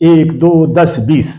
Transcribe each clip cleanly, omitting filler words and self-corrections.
1, 2, 10, 20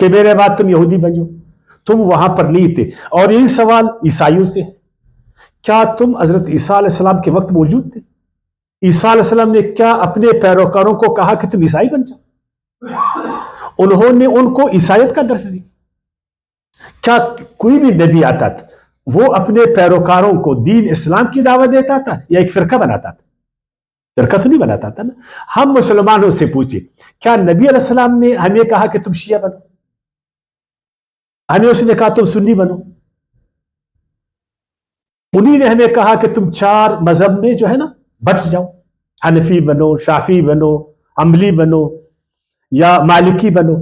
کہ میرے بعد تم یہودی بن جاؤ، تم وہاں پر نہیں تھے۔ اور یہی سوال عیسائیوں سے ہے، کیا تم حضرت عیسیٰ علیہ السلام کے وقت موجود تھے؟ عیسیٰ علیہ السلام نے کیا اپنے پیروکاروں کو کہا کہ تم عیسائی بن جاؤ؟ انہوں نے ان کو عیسائیت کا درس دیا۔ کیا کوئی بھی نبی آتا تھا وہ اپنے پیروکاروں کو دین اسلام کی دعوت دیتا تھا یا ایک فرقہ بناتا تھا؟ فرقہ تو نہیں بناتا تھا نا۔ ہم مسلمانوں سے پوچھیں، کیا نبی علیہ السلام نے ہمیں کہا کہ تم شیعہ بنو؟ ہمیں اس نے کہا تم سنی بنو؟ انہی نے ہمیں کہا کہ تم 4 مذہب میں جو ہے نا بٹ جاؤ، حنفی بنو، شافعی بنو، حنبلی بنو یا مالکی بنو۔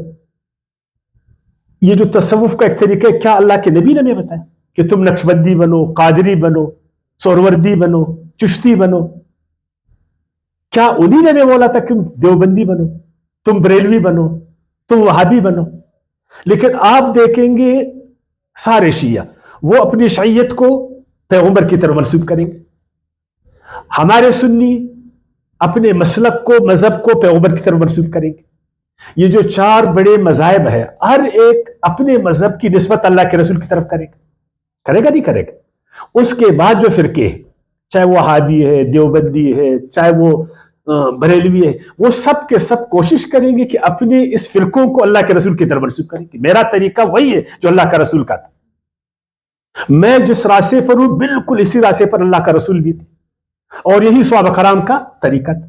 یہ جو تصوف کا ایک طریقہ ہے، کیا اللہ کے نبی نے ہمیں بتایا کہ تم نقشبندی بنو، قادری بنو، سہروردی بنو، چشتی بنو؟ کیا انہی نے ہمیں بولا تھا کہ تم دیوبندی بنو، تم بریلوی بنو، تم وہابی بنو؟ لیکن آپ دیکھیں گے سارے شیعہ وہ اپنی شیعیت کو پیغمبر کی طرف منسوب کریں گے، ہمارے سنی اپنے مسلک کو، مذہب کو پیغمبر کی طرف منسوب کریں گے۔ یہ جو 4 بڑے مذاہب ہیں، ہر ایک اپنے مذہب کی نسبت اللہ کے رسول کی طرف کرے گا، کرے گا نہیں کرے گا؟ اس کے بعد جو فرقے ہیں، چاہے وہ وہابی ہے، دیوبندی ہے، چاہے وہ بریلوی ہے، وہ سب کے سب کوشش کریں گے کہ اپنے اس فرقوں کو اللہ کے رسول کی طرف منسوب کریں گے۔ میرا طریقہ وہی ہے جو اللہ کا رسول کا تھا، میں جس راستے پر ہوں بالکل اسی راستے پر اللہ کا رسول بھی تھے، اور یہی صحابہ کرام کا طریقہ تھا۔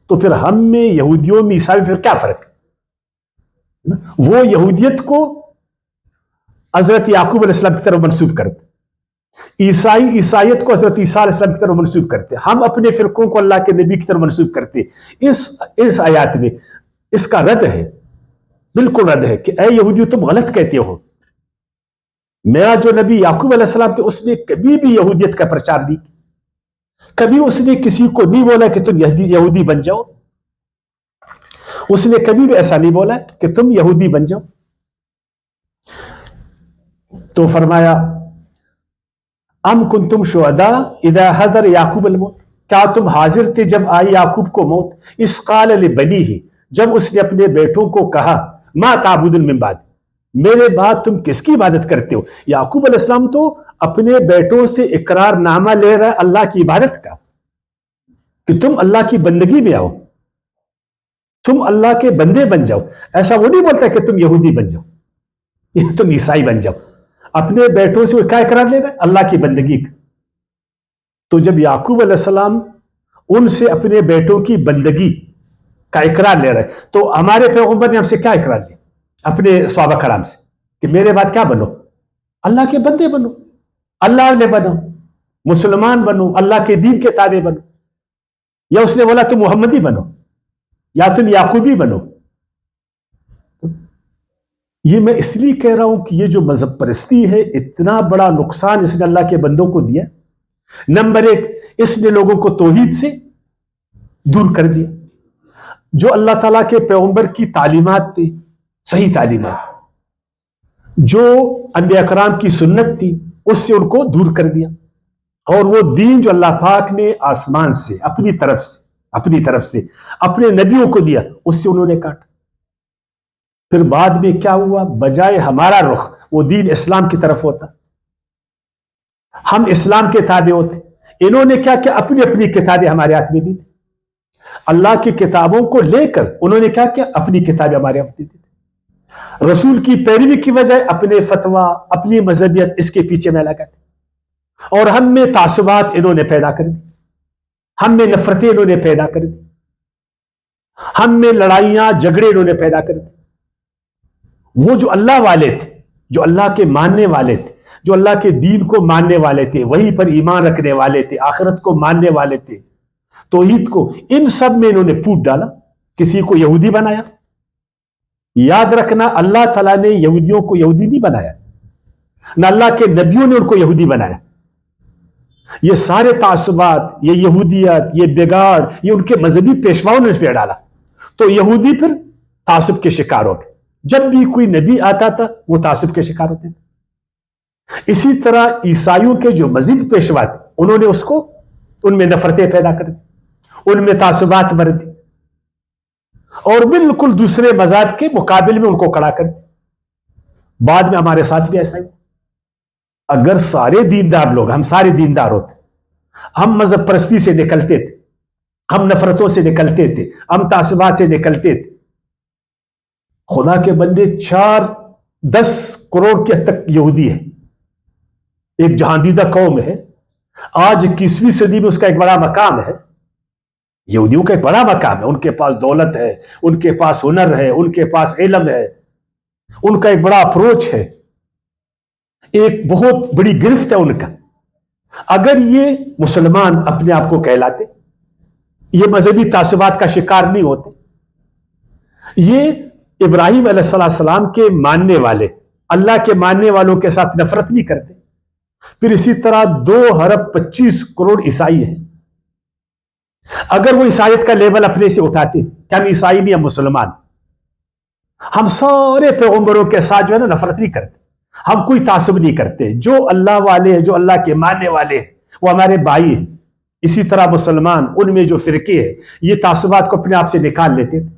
تو پھر ہم میں، یہودیوں میں، عیسائی میں پھر کیا فرق ہے؟ وہ یہودیت کو حضرت یعقوب علیہ السلام کی طرف منسوب کرتے، عیسائی عیسائیت کو حضرت عیسیٰ علیہ السلام کی طرف منسوب کرتے، ہم اپنے فرقوں کو اللہ کے نبی کی طرف منسوب کرتے۔ اس آیات میں اس کا رد ہے، بالکل رد ہے کہ اے یہودیو تم غلط کہتے ہو۔ میرا جو نبی یعقوب علیہ السلام تھے اس نے کبھی بھی یہودیت کا پرچار نہیں کیا، کبھی اس نے کسی کو نہیں بولا کہ تم یہودی بن جاؤ، اس نے کبھی بھی ایسا نہیں بولا کہ تم یہودی بن جاؤ۔ تو فرمایا ام کنتم شہداء اذا حضر یعقوب الموت، کیا تم حاضر تھے جب آئی یعقوب کو موت؟ اذ قال لبنیہ، جب اس نے اپنے بیٹوں کو کہا ما تعبدون من بعد، میرے بعد تم کس کی عبادت کرتے ہو؟ یعقوب علیہ السلام تو اپنے بیٹوں سے اقرار نامہ لے رہا ہے اللہ کی عبادت کا کہ تم اللہ کی بندگی میں آؤ، تم اللہ کے بندے بن جاؤ۔ ایسا وہ نہیں بولتا کہ تم یہودی بن جاؤ یا تم عیسائی بن جاؤ، اپنے بیٹوں سے وہ کیا اقرار لے رہا ہے؟ اللہ کی بندگی کا۔ تو جب یعقوب علیہ السلام ان سے اپنے بیٹوں کی بندگی کا اقرار لے رہے ہیں، تو ہمارے پیغمبر نے ہم سے کیا اقرار لیا اپنے صحابہ کرام سے کہ میرے بعد کیا بنو؟ اللہ کے بندے بنو، اللہ نے بنو، مسلمان بنو، اللہ کے دین کے تابع بنو، یا اس نے بولا تم محمدی بنو یا تم یعقوبی بنو؟ یہ میں اس لیے کہہ رہا ہوں کہ یہ جو مذہب پرستی ہے اتنا بڑا نقصان اس نے اللہ کے بندوں کو دیا۔ نمبر 1، اس نے لوگوں کو توحید سے دور کر دیا، جو اللہ تعالیٰ کے پیغمبر کی تعلیمات تھی، صحیح تعلیمات، جو انبیاء کرام کی سنت تھی، اس سے ان کو دور کر دیا، اور وہ دین جو اللہ پاک نے آسمان سے اپنی طرف سے اپنے نبیوں کو دیا، اس سے انہوں نے کاٹا۔ پھر بعد میں کیا ہوا؟ بجائے ہمارا رخ وہ دین اسلام کی طرف ہوتا، ہم اسلام کے تابع ہوتے، انہوں نے کیا کیا؟ اپنی اپنی کتابیں ہمارے ہاتھ میں دی تھی، اللہ کی کتابوں کو لے کر انہوں نے کیا کیا؟ اپنی کتابیں ہمارے ہاتھ میں دی تھی، رسول کی پیروی کی بجائے اپنے فتویٰ، اپنی مذہبیت اس کے پیچھے میں لگا تھے، اور ہم میں تعصبات انہوں نے پیدا کر دی، ہم میں نفرتیں انہوں نے پیدا کر دی، ہم میں لڑائیاں جھگڑے انہوں نے پیدا کر دی۔ وہ جو اللہ والے تھے، جو اللہ کے ماننے والے تھے، جو اللہ کے دین کو ماننے والے تھے، وہی پر ایمان رکھنے والے تھے، آخرت کو ماننے والے تھے، توحید کو، ان سب میں انہوں نے پھوٹ ڈالا، کسی کو یہودی بنایا۔ یاد رکھنا اللہ تعالیٰ نے یہودیوں کو یہودی نہیں بنایا، نہ اللہ کے نبیوں نے ان کو یہودی بنایا۔ یہ سارے تعصبات، یہ یہودیت، یہ بگاڑ، یہ ان کے مذہبی پیشواؤں نے اس پہ ڈالا، تو یہودی پھر تعصب کے شکار ہو گئے۔ جب بھی کوئی نبی آتا تھا وہ تعصب کے شکار ہوتے تھے۔ اسی طرح عیسائیوں کے جو مذہبی پیشوا تھے، انہوں نے اس کو، ان میں نفرتیں پیدا کر دی، ان میں تعصبات بھر دی، اور بالکل دوسرے مذہب کے مقابل میں ان کو کھڑا کر دی۔ بعد میں ہمارے ساتھ بھی ایسا ہی. اگر سارے دیندار لوگ، ہم سارے دیندار ہوتے، ہم مذہب پرستی سے نکلتے تھے، ہم نفرتوں سے نکلتے تھے، ہم تعصبات سے نکلتے تھے. خدا کے بندے 4-10 کروڑ کے حد تک یہودی ہے، ایک جہاندیدہ قوم ہے. آج 21ویں صدی میں اس کا ایک بڑا مقام ہے. یہودیوں کا ایک بڑا مقام ہے، ان کے پاس دولت ہے، ان کے پاس ہنر ہے، ان کے پاس علم ہے، ان کا ایک بڑا اپروچ ہے، ایک بہت بڑی گرفت ہے ان کا. اگر یہ مسلمان اپنے آپ کو کہلاتے، یہ مذہبی تعصبات کا شکار نہیں ہوتے، یہ ابراہیم علیہ السلام کے ماننے والے، اللہ کے ماننے والوں کے ساتھ نفرت نہیں کرتے. پھر اسی طرح 2.25 ارب عیسائی ہیں. اگر وہ عیسائیت کا لیبل اپنے سے اٹھاتے کہ ہم عیسائی نہیں، ہم مسلمان، ہم سارے پیغمبروں کے ساتھ جو ہے نا نفرت نہیں کرتے، ہم کوئی تعصب نہیں کرتے. جو اللہ والے ہیں، جو اللہ کے ماننے والے ہیں، وہ ہمارے بھائی ہیں. اسی طرح مسلمان، ان میں جو فرقے ہیں، یہ تعصبات کو اپنے آپ سے نکال لیتے تھے،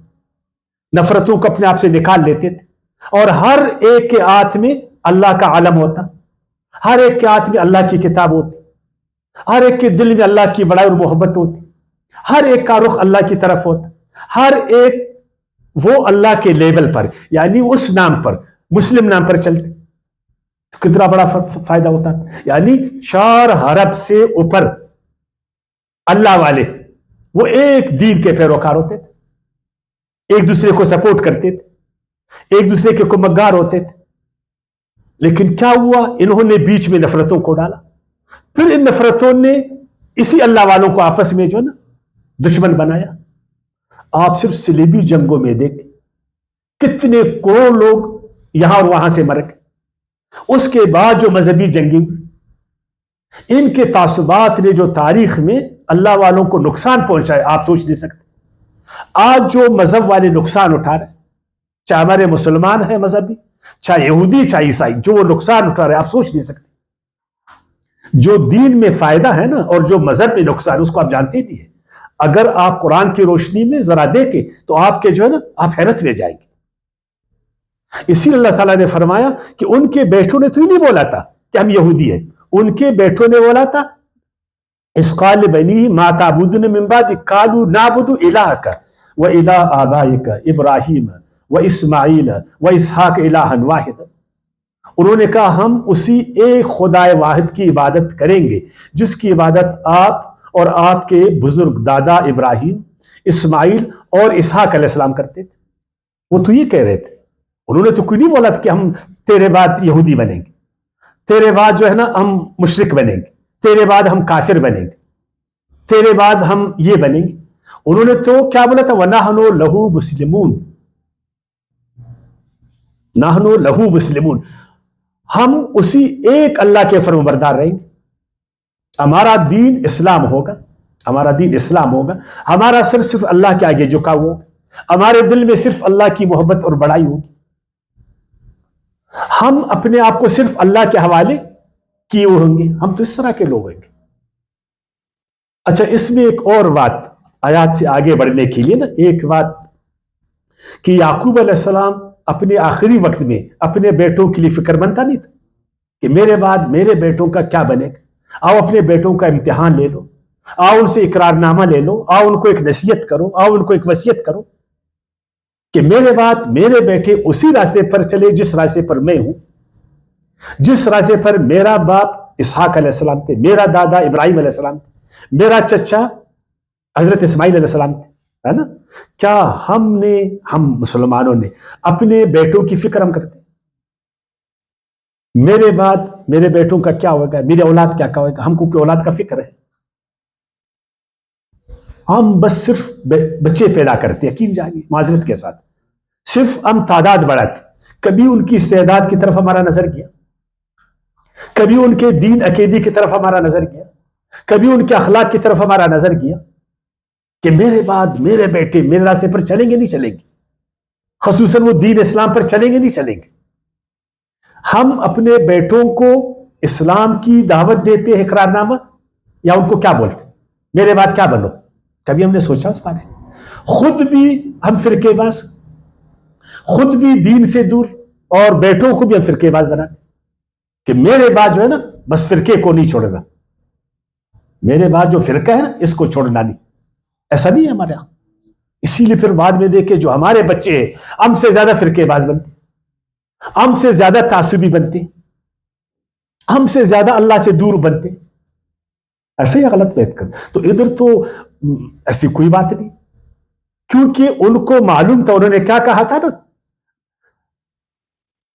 نفرتوں کو اپنے آپ سے نکال لیتے تھے، اور ہر ایک کے ہاتھ میں اللہ کا علم ہوتا، ہر ایک کے ہاتھ میں اللہ کی کتاب ہوتی، ہر ایک کے دل میں اللہ کی بڑائی اور محبت ہوتی، ہر ایک کا رخ اللہ کی طرف ہوتا، ہر ایک وہ اللہ کے لیبل پر، یعنی اس نام پر، مسلم نام پر چلتے. کتنا بڑا فائدہ ہوتا. یعنی 4 ارب سے اوپر اللہ والے وہ ایک دین کے پیروکار ہوتے تھے، ایک دوسرے کو سپورٹ کرتے تھے، ایک دوسرے کے کمکگار ہوتے تھے. لیکن کیا ہوا؟ انہوں نے بیچ میں نفرتوں کو ڈالا. پھر ان نفرتوں نے اسی اللہ والوں کو آپس میں جو ہے نا دشمن بنایا. آپ صرف صلیبی جنگوں میں دیکھ کتنے کروڑ لوگ یہاں اور وہاں سے مر گئے. اس کے بعد جو مذہبی جنگیں، ان کے تعصبات نے جو تاریخ میں اللہ والوں کو نقصان پہنچایا، آپ سوچ نہیں سکتے. آج جو مذہب والے نقصان اٹھا رہے، چاہے ہمارے مسلمان ہیں مذہبی، چاہے یہودی، چاہے عیسائی، جو وہ نقصان اٹھا رہے، آپ سوچ نہیں سکتے. جو دین میں فائدہ ہے نا، اور جو مذہب میں نقصان، اس کو آپ جانتے نہیں ہیں. اگر آپ قرآن کی روشنی میں ذرا دیکھیں تو آپ کے جو ہے نا، آپ حیرت میں جائیں گے. اسی لیے اللہ تعالیٰ نے فرمایا کہ ان کے بیٹوں نے تو ہی نہیں بولا تھا کہ ہم یہودی ہیں، ان کے بیٹوں نے بولا تھا اذ قال بنیہ ما تعبدون من بعدی قالوا نعبد الہک و الہ آبائک ابراہیم و اسماعیل و اسحاق الہا واحد. انہوں نے کہا ہم اسی ایک خدا واحد کی عبادت کریں گے جس کی عبادت آپ اور آپ کے بزرگ دادا ابراہیم، اسماعیل اور اسحاق علیہ السلام کرتے تھے. وہ تو یہ کہہ رہے تھے. انہوں نے تو کوئی نہیں بولا تھا کہ ہم تیرے بعد یہودی بنیں گے، تیرے بعد جو ہے نا ہم مشرک بنیں گے، تیرے بعد ہم کافر بنیں گے، تیرے بعد ہم یہ بنیں گے. انہوں نے تو کیا بولا تھا؟ وَنَحْنُ لَهُ مُسْلِمُونَ، نَحْنُ لَهُ مُسْلِمُونَ، ہم اسی ایک اللہ کے فرمانبردار رہیں گے. ہمارا دین اسلام ہوگا، ہمارا دین اسلام ہوگا، ہمارا سر صرف اللہ کے آگے جھکا ہوا ہوگا، ہمارے دل میں صرف اللہ کی محبت اور بڑائی ہوگی. ہم اپنے آپ کو صرف اللہ کے حوالے کیے ہوں گے. ہم تو اس طرح کے لوگ ہیں. اچھا، اس میں ایک اور بات، آیات سے آگے بڑھنے کے لیے نا ایک بات، کہ یعقوب علیہ السلام اپنے آخری وقت میں اپنے بیٹوں کے لیے فکر مندتا نہیں تھا کہ میرے بعد میرے بیٹوں کا کیا بنے گا. آؤ اپنے بیٹوں کا امتحان لے لو، آؤ ان سے اقرار نامہ لے لو، آؤ ان کو ایک نصیحت کرو، آؤ ان کو ایک وصیت کرو کہ میرے بعد میرے بیٹے اسی راستے پر چلے جس راستے پر میں ہوں، جس راستے پر میرا باپ اسحاق علیہ السلام تھے، میرا دادا ابراہیم علیہ السلام تھے، میرا چچا حضرت اسماعیل علیہ السلام تھے، ہے نا. کیا ہم مسلمانوں نے اپنے بیٹوں کی فکر ہم کرتے؟ میرے بعد میرے بیٹوں کا کیا ہوگا، میری اولاد کیا ہوگا؟ ہم کو کوئی اولاد کا فکر ہے؟ ہم بس صرف بچے پیدا کرتے، یقین جانیے معذرت کے ساتھ، صرف ہم تعداد بڑھاتے. کبھی ان کی استعداد کی طرف ہمارا نظر گیا، کبھی ان کے دین عقیدے کی طرف ہمارا نظر گیا، کبھی ان کے اخلاق کی طرف ہمارا نظر گیا کہ میرے بعد میرے بیٹے میرے راستے پر چلیں گے نہیں چلیں گے، خصوصاً وہ دین اسلام پر چلیں گے نہیں چلیں گے. ہم اپنے بیٹوں کو اسلام کی دعوت دیتے ہیں، اقرار نامہ، یا ان کو کیا بولتے میرے بعد کیا بنو؟ کبھی ہم نے سوچا اس بارے میں؟ خود بھی ہم فرقے باز، خود بھی دین سے دور، اور بیٹوں کو بھی ہم فرقے باز بناتے کہ میرے بعد جو ہے نا بس فرقے کو نہیں چھوڑنا، میرے بعد جو فرقہ ہے نا اس کو چھوڑنا نہیں، ایسا نہیں ہے ہمارے یہاں۔ اسی لیے پھر بعد میں دیکھے جو ہمارے بچے ہیں ہم سے زیادہ فرقے باز بنتے، ہم سے زیادہ تعصبی بنتے، ہم سے زیادہ اللہ سے دور بنتے، ایسے ہی غلط بات کر۔ تو ادھر تو ایسی کوئی بات نہیں، کیونکہ ان کو معلوم تھا، انہوں نے کیا کہا تھا نا،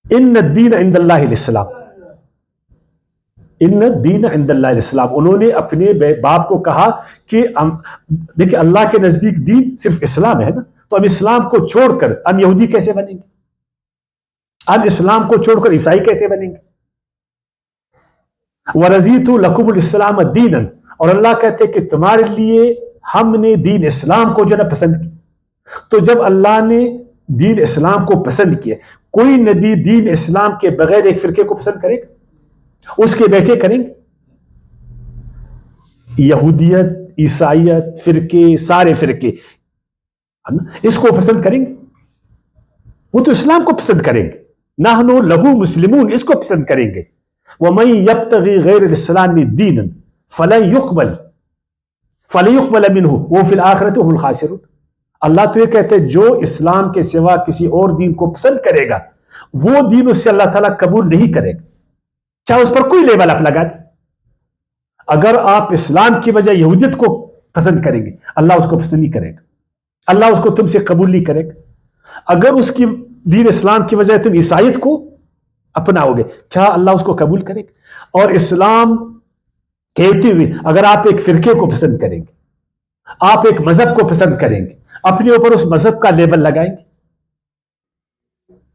ان الدین عند اللہ الاسلام، ان الدین عند اللہ الاسلام۔ انہوں نے اپنے باپ کو کہا کہ دیکھیں اللہ کے نزدیک دین صرف اسلام ہے نا، تو ہم اسلام کو چھوڑ کر ہم یہودی کیسے بنیں گے، ہم اسلام کو چھوڑ کر عیسائی کیسے بنیں گے؟ وَرَضِيتُ لَكُمُ الْإِسْلَامَ دِينًا، اور اللہ کہتے کہ تمہارے لیے ہم نے دین اسلام کو جو ہے پسند کیا۔ تو جب اللہ نے دین اسلام کو پسند کیا، کوئی نبی دین اسلام کے بغیر ایک فرقے کو پسند کرے گا؟ اس کے بیٹے کریں گے؟ یہودیت، عیسائیت، فرقے، سارے فرقے اس کو پسند کریں گے؟ وہ تو اسلام کو پسند کریں گے، نحن لہو مسلمون اس کو پسند کریں گے۔ وَمَن يَبْتَغِي غَيْرَ الْإِسْلَامِ دِينًا فَلَن يُقْبَلَ مِنْهُ وَهُوَ فِي الْآخِرَةِ هُمُ الْخَاسِرُونَ۔ اللہ تو یہ کہتے ہیں جو اسلام کے سوا کسی اور دین کو پسند کرے گا وہ دین اس سے اللہ تعالیٰ قبول نہیں کرے گا، چاہے اس پر کوئی لیبل آپ لگا دیں۔ اگر آپ اسلام کی وجہ یہودیت کو پسند کریں گے اللہ اس کو پسند نہیں کرے گا، اللہ اس کو تم سے قبول نہیں کرے گا۔ اگر اس کی دین اسلام کی وجہ تم عیسائیت کو اپناؤ گے، کیا اللہ اس کو قبول کرے گا؟ اور اسلام کہتے ہوئے اگر آپ ایک فرقے کو پسند کریں گے، آپ ایک مذہب کو پسند کریں گے، اپنے اوپر اس مذہب کا لیبل لگائیں گے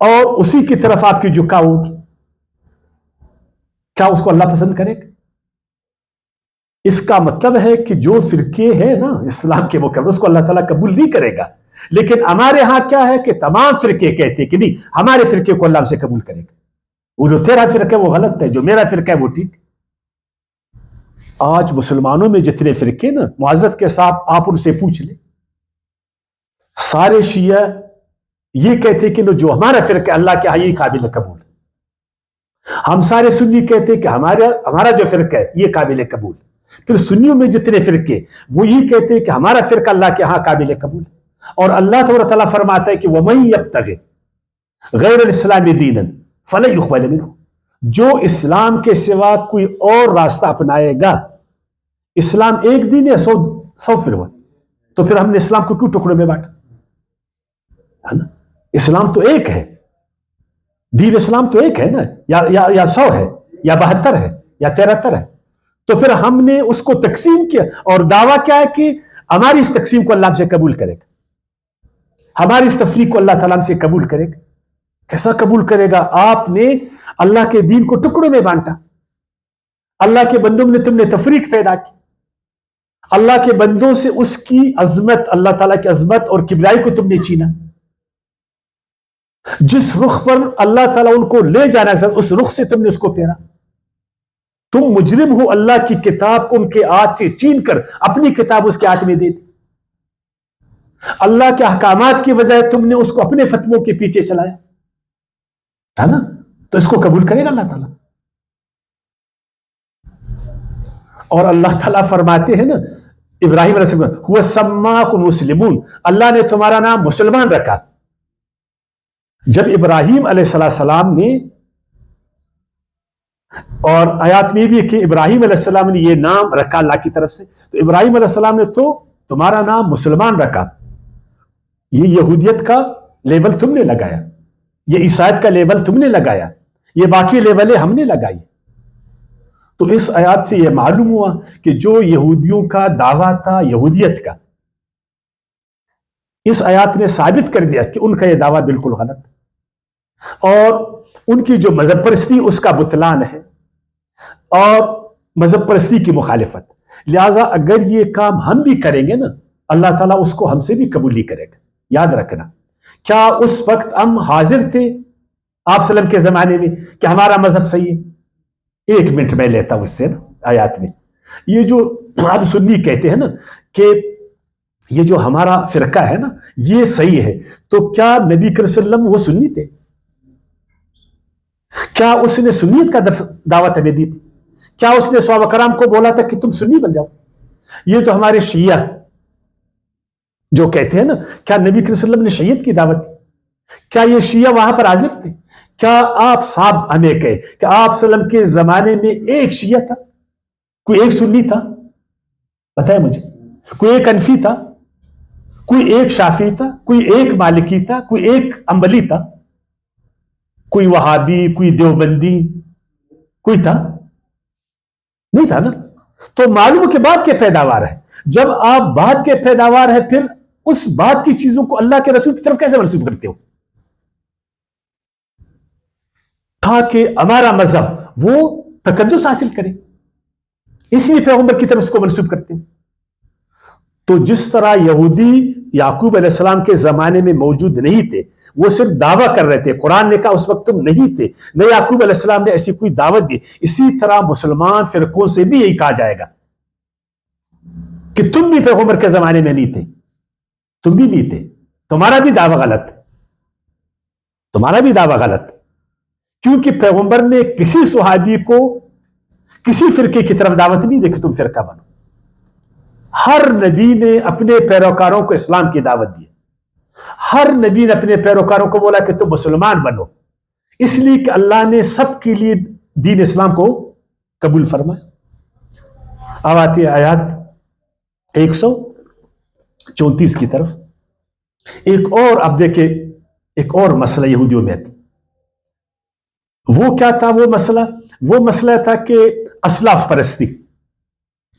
اور اسی کی طرف آپ کی جھکاؤ ہوگی، کیا اس کو اللہ پسند کرے گا؟ اس کا مطلب ہے کہ جو فرقے ہیں نا اسلام کے مقابلے اس کو اللہ تعالیٰ قبول نہیں کرے گا۔ لیکن ہمارے ہاں کیا ہے کہ تمام فرقے کہتے ہیں کہ نہیں ہمارے فرقے کو اللہ ہم سے قبول کرے گا، وہ جو تیرا فرقہ ہے وہ غلط ہے، جو میرا فرقہ ہے وہ ٹھیک۔ آج مسلمانوں میں جتنے فرقے نا معذرت کے ساتھ آپ ان سے پوچھ لیں، سارے شیعہ یہ کہتے کہ جو ہمارا فرقہ ہے اللہ کے ہاں یہ قابل قبول ہے، ہم سارے سنی کہتے کہ ہمارا جو فرقہ ہے یہ قابل قبول ہے۔ پھر سنیوں میں جتنے فرقے وہ یہ کہتے کہ ہمارا فرقہ اللہ کے ہاں قابل قبول ہے، اور اللہ تبارک تعالیٰ فرماتا ہے کہ وَمَن يَبْتَغِ غَيْرَ الْإِسْلَامِ دِينًا فَلَن يُقْبَلَ مِنْهُ، جو اسلام کے سوا کوئی اور راستہ اپنائے گا، اسلام ایک دین ہے 100 فرقہ، تو پھر ہم نے اسلام کو کیوں ٹکڑوں میں بانٹا؟ ہے نا، اسلام تو ایک ہے، دین اسلام تو ایک ہے نا، یا 100 ہے یا 72 ہے یا 73 ہے، تو پھر ہم نے اس کو تقسیم کیا اور دعویٰ کیا ہے کہ ہماری اس تقسیم کو اللہ ہم سے قبول کرے گا، ہماری اس تفریق کو اللہ تعالیٰ ہم سے قبول کرے گا۔ کیسا قبول کرے گا؟ آپ نے اللہ کے دین کو ٹکڑوں میں بانٹا، اللہ کے بندوں میں تم نے تفریق پیدا کی، اللہ کے بندوں سے اس کی عظمت، اللہ تعالیٰ کی عظمت اور کبریائی کو تم نے چھینا، جس رخ پر اللہ تعالیٰ ان کو لے جانا ہے اس رخ سے تم نے اس کو پھیرا۔ تم مجرم ہو، اللہ کی کتاب کو ان کے ہاتھ سے چھین کر اپنی کتاب اس کے ہاتھ میں دے دی، اللہ کے احکامات کی بجائے تم نے اس کو اپنے فتووں کے پیچھے چلایا، ہے نا، تو اس کو قبول کرے گا اللہ تعالیٰ؟ اور اللہ تعالیٰ فرماتے ہیں نا ابراہیم علیہ السلام هو سماکم مسلمون، اللہ نے تمہارا نام مسلمان رکھا۔ جب ابراہیم علیہ السلام نے، اور آیات میں بھی کہ ابراہیم علیہ السلام نے یہ نام رکھا اللہ کی طرف سے، تو ابراہیم علیہ السلام نے تو تمہارا نام مسلمان رکھا، یہ یہودیت کا لیبل تم نے لگایا، یہ عیسائیت کا لیبل تم نے لگایا، یہ باقی لیبلیں ہم نے لگائی۔ تو اس آیات سے یہ معلوم ہوا کہ جو یہودیوں کا دعویٰ تھا یہودیت کا، اس آیات نے ثابت کر دیا کہ ان کا یہ دعویٰ بالکل غلط، اور ان کی جو مذہب پرستی اس کا بطلان ہے اور مذہب پرستی کی مخالفت۔ لہٰذا اگر یہ کام ہم بھی کریں گے نا اللہ تعالیٰ اس کو ہم سے بھی قبول نہیں کرے گا۔ یاد رکھنا، کیا اس وقت ہم حاضر تھے آپ صلی اللہ علیہ وسلم کے زمانے میں کہ ہمارا مذہب صحیح ہے؟ 1 منٹ میں لیتا ہوں اس سے نا آیات میں، یہ جو آپ سنی کہتے ہیں نا کہ یہ جو ہمارا فرقہ ہے نا یہ صحیح ہے، تو کیا نبی کریم صلی اللہ علیہ وسلم وہ سنی تھے؟ کیا اس نے سنیت کا دعوت ہمیں دی تھی؟ کیا اس نے صحابہ کرام کو بولا تھا کہ تم سنی بن جاؤ؟ یہ تو ہمارے شیعہ جو کہتے ہیں نا، کیا نبی کریم صلی اللہ علیہ وسلم نے شیعت کی دعوت دی؟ کیا یہ شیعہ وہاں پر حاضر تھے؟ کیا آپ صاحب ہمیں کہے کہ آپ صلی اللہ علیہ وسلم کے زمانے میں ایک شیعہ تھا، کوئی ایک سنی تھا؟ بتائیں مجھے، کوئی ایک حنفی تھا، کوئی ایک شافعی تھا، کوئی ایک مالکی تھا، کوئی ایک حنبلی تھا، کوئی وہابی، کوئی دیوبندی، کوئی تھا؟ نہیں تھا نا۔ تو معلوم کہ بعد کے پیداوار ہے۔ جب آپ بعد کے پیداوار ہے، پھر اس بعد کی چیزوں کو اللہ کے رسول کی طرف کیسے منسوب کرتے ہو؟ تھا کہ ہمارا مذہب وہ تقدس حاصل کرے، اس لیے پیغمبر کی طرف اس کو منسوب کرتے ہیں۔ تو جس طرح یہودی یعقوب علیہ السلام کے زمانے میں موجود نہیں تھے، وہ صرف دعویٰ کر رہے تھے، قرآن نے کہا اس وقت تم نہیں تھے، نہ یعقوب علیہ السلام نے ایسی کوئی دعوت دی، اسی طرح مسلمان فرقوں سے بھی یہی کہا جائے گا کہ تم بھی پیغمبر کے زمانے میں نہیں تھے، تم بھی نہیں تھے، تمہارا بھی دعویٰ غلط، تمہارا بھی دعویٰ غلط، کیونکہ پیغمبر نے کسی صحابی کو کسی فرقے کی طرف دعوت نہیں دی کہ تم فرقہ بنو۔ ہر نبی نے اپنے پیروکاروں کو اسلام کی دعوت دی، ہر نبی نے اپنے پیروکاروں کو بولا کہ تم مسلمان بنو، اس لیے کہ اللہ نے سب کے لیے دین اسلام کو قبول فرمایا۔ اب آتی ہے آیات 134 کی طرف۔ ایک اور اب دیکھیں، ایک اور مسئلہ یہودیوں میں تھا۔ وہ کیا تھا وہ مسئلہ تھا کہ اسلاف پرستی،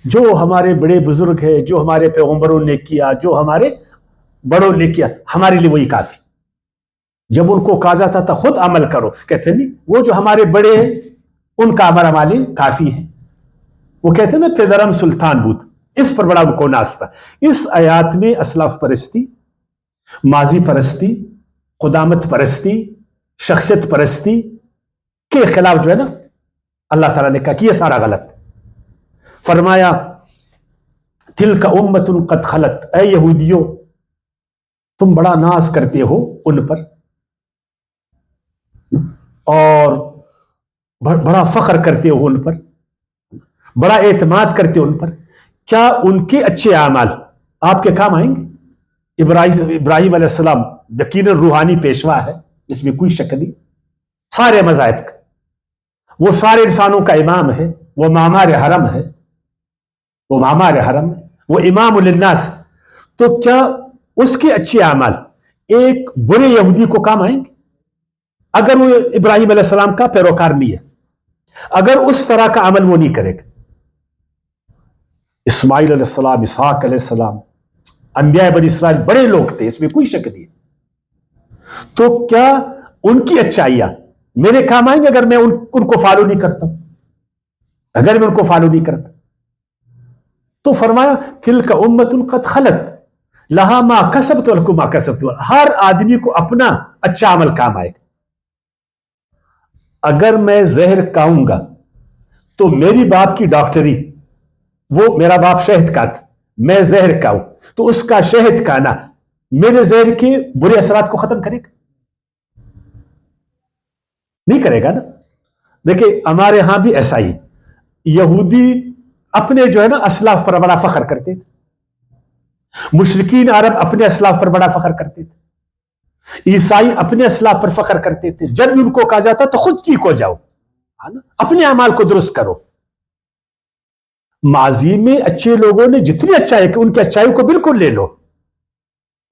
جو ہمارے بڑے بزرگ ہیں، جو ہمارے پیغمبروں نے کیا، جو ہمارے بڑوں نے کیا، ہمارے لیے وہی کافی۔ جب ان کو کہا جاتا تھا خود عمل کرو، کہتے نہیں وہ جو ہمارے بڑے ہیں ان کا عمل ہمارے لیے کافی ہے۔ وہ کہتے ہیں نا پدرم سلطان بود، اس پر بڑا ان کو ناز تھا۔ اس آیات میں اسلاف پرستی، ماضی پرستی، قدامت پرستی، شخصیت پرستی کے خلاف جو ہے نا اللہ تعالیٰ نے کہا کہ یہ سارا غلط۔ فرمایا تلک امت قد خلت، اے یہودیوں تم بڑا ناز کرتے ہو ان پر اور بڑا فخر کرتے ہو ان پر، بڑا اعتماد کرتے ہو ان پر، کیا ان کے اچھے اعمال آپ کے کام آئیں گے؟ ابراہیم علیہ السلام یقیناً روحانی پیشوا ہے، اس میں کوئی شک نہیں، سارے مذاہب کا، وہ سارے انسانوں کا امام ہے، وہ معمار حرم ہے، وہ امام للناس، تو کیا اس کے اچھے اعمال ایک برے یہودی کو کام آئیں گے اگر وہ ابراہیم علیہ السلام کا پیروکار نہیں ہے، اگر اس طرح کا عمل وہ نہیں کرے گا؟ اسماعیل علیہ السلام، اسحاق علیہ السلام، انبیاء بنی اسرائیل بڑے لوگ تھے، اس میں کوئی شک نہیں ہے، تو کیا ان کی اچھائیاں میرے کام آئیں گے اگر میں ان کو فالو نہیں کرتا ہوں، اگر میں ان کو فالو نہیں کرتا؟ تو فرمایا تلک امت قد خلت لہا ما کسبت ولکم ما کسبتم، ہر آدمی کو اپنا اچھا عمل کام آئے گا۔ اگر میں زہر کھاؤں گا تو میری باپ کی ڈاکٹری، وہ میرا باپ شہد کا تھا، میں زہر کھاؤں تو اس کا شہد کھانا میرے زہر کے برے اثرات کو ختم کرے گا؟ نہیں کرے گا نا۔ دیکھیں ہمارے ہاں بھی ایسا ہی، یہودی اپنے جو ہے نا اسلاف پر بڑا فخر کرتے تھے، مشرکین عرب اپنے اسلاف پر بڑا فخر کرتے تھے، عیسائی اپنے اسلاف پر فخر کرتے تھے۔ جب ان کو کہا جاتا تو خود ٹھیک ہو جاؤ، اپنے اعمال کو درست کرو۔ ماضی میں اچھے لوگوں نے جتنی اچھائی کہ ان کی اچھائیوں کو بالکل لے لو،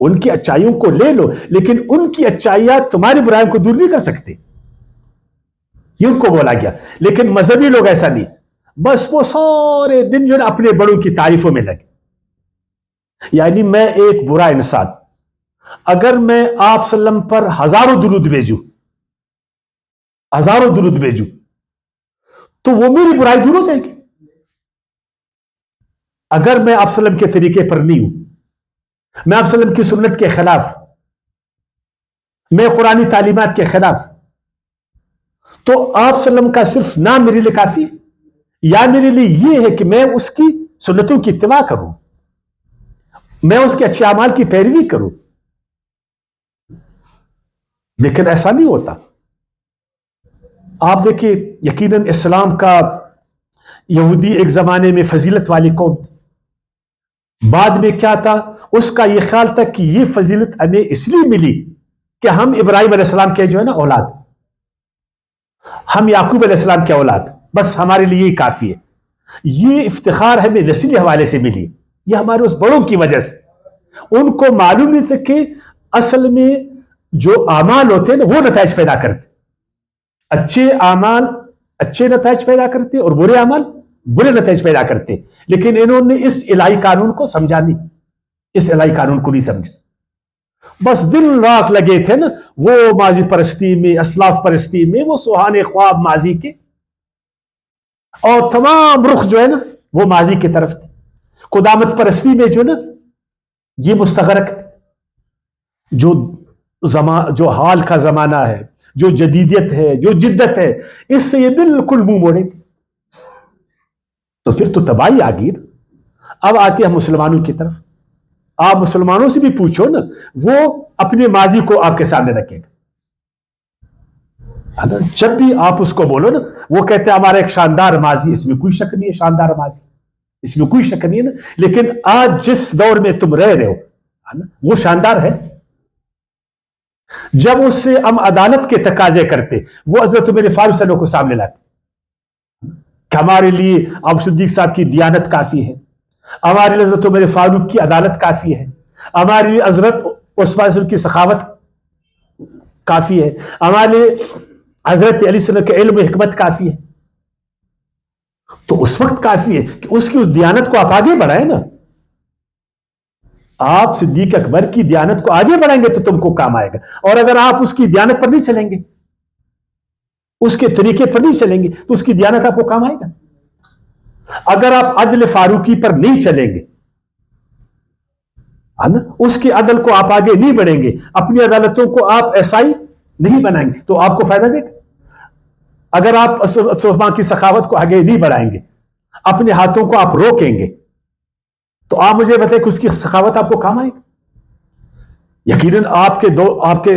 ان کی اچھائیوں کو لے لو، لیکن ان کی اچھائیاں تمہاری برائیوں کو دور نہیں کر سکتے، یہ ان کو بولا گیا۔ لیکن مذہبی لوگ ایسا نہیں، بس وہ سارے دن جو ہے اپنے بڑوں کی تعریفوں میں لگے۔ یعنی میں ایک برا انسان، اگر میں آپ صلی اللہ علیہ وسلم پر ہزاروں درود بھیجوں تو وہ میری برائی دور ہو جائے گی۔ اگر میں آپ صلی اللہ علیہ وسلم کے طریقے پر نہیں ہوں، میں آپ صلی اللہ علیہ وسلم کی سنت کے خلاف، میں قرآنی تعلیمات کے خلاف، تو آپ صلی اللہ علیہ وسلم کا صرف نام میرے لیے کافی ہے، یا میرے لیے یہ ہے کہ میں اس کی سنتوں کی اتباع کروں، میں اس کے اچھے اعمال کی پیروی کروں؟ لیکن ایسا نہیں ہوتا۔ آپ دیکھیے یقیناً اسلام کا یہودی ایک زمانے میں فضیلت والی قوم تھی، بعد میں کیا تھا، اس کا یہ خیال تھا کہ یہ فضیلت ہمیں اس لیے ملی کہ ہم ابراہیم علیہ السلام کے جو ہے نا اولاد، ہم یعقوب علیہ السلام کے اولاد، بس ہمارے لیے یہ کافی ہے. یہ افتخار ہمیں نسلی حوالے سے ملی، یہ ہمارے اس بڑوں کی وجہ سے. ان کو معلوم نہیں تھا کہ اصل میں جو اعمال ہوتے ہیں نا وہ نتائج پیدا کرتے، اچھے اعمال اچھے نتائج پیدا کرتے اور برے اعمال برے نتائج پیدا کرتے. لیکن انہوں نے اس الہی قانون کو سمجھا نہیں، اس الہی قانون کو نہیں سمجھا، بس دن رات لگے تھے نا وہ ماضی پرستی میں، اسلاف پرستی میں، وہ سہانے خواب ماضی کے، اور تمام رخ جو ہے نا وہ ماضی کی طرف تھے. قدامت پرستی میں جو نا یہ مستغرق تھے. جو حال کا زمانہ ہے، جو جدیدیت ہے، جو جدت ہے، اس سے یہ بالکل منہ موڑے تھے. تو پھر تو تباہی آ گئی نا. اب آتے ہیں مسلمانوں کی طرف. آپ مسلمانوں سے بھی پوچھو نا، وہ اپنے ماضی کو آپ کے سامنے رکھے گا. جب بھی آپ اس کو بولو نا وہ کہتے ہیں ہمارا ایک شاندار ماضی، اس میں کوئی شک نہیں ہے، شاندار ماضی اس میں کوئی شک نہیں ہے نا. لیکن آج جس دور میں تم رہ رہے ہو وہ شاندار ہے. جب اس سے ہم عدالت کے تقاضے کرتے، وہ حضرت عمر فاروق صلی اللہ کو سامنے لاتے کہ ہمارے لیے ابو صدیق صاحب کی دیانت کافی ہے، ہمارے لیے حضرت عمر فاروق کی عدالت کافی ہے، ہمارے لیے حضرت عثمان کی سخاوت کافی ہے، ہمارے لیے حضرت علی صلی اللہ کے علم و حکمت کافی ہے. تو اس وقت کافی ہے کہ اس کی اس دیانت کو آپ آگے بڑھائیں نا. آپ صدیق اکبر کی دیانت کو آگے بڑھائیں گے تو تم کو کام آئے گا. اور اگر آپ اس کی دیانت پر نہیں چلیں گے، اس کے طریقے پر نہیں چلیں گے، تو اس کی دیانت آپ کو کام آئے گا. اگر آپ عدل فاروقی پر نہیں چلیں گے، اس کے عدل کو آپ آگے نہیں بڑھیں گے، اپنی عدالتوں کو آپ ایسائی نہیں بنائیں گے، تو آپ کو فائدہ دے گا. اگر آپ عثمان کی سخاوت کو آگے نہیں بڑھائیں گے، اپنے ہاتھوں کو آپ روکیں گے، تو آپ مجھے بتائیں کہ اس کی سخاوت آپ کو کام آئے گا. یقیناً آپ کے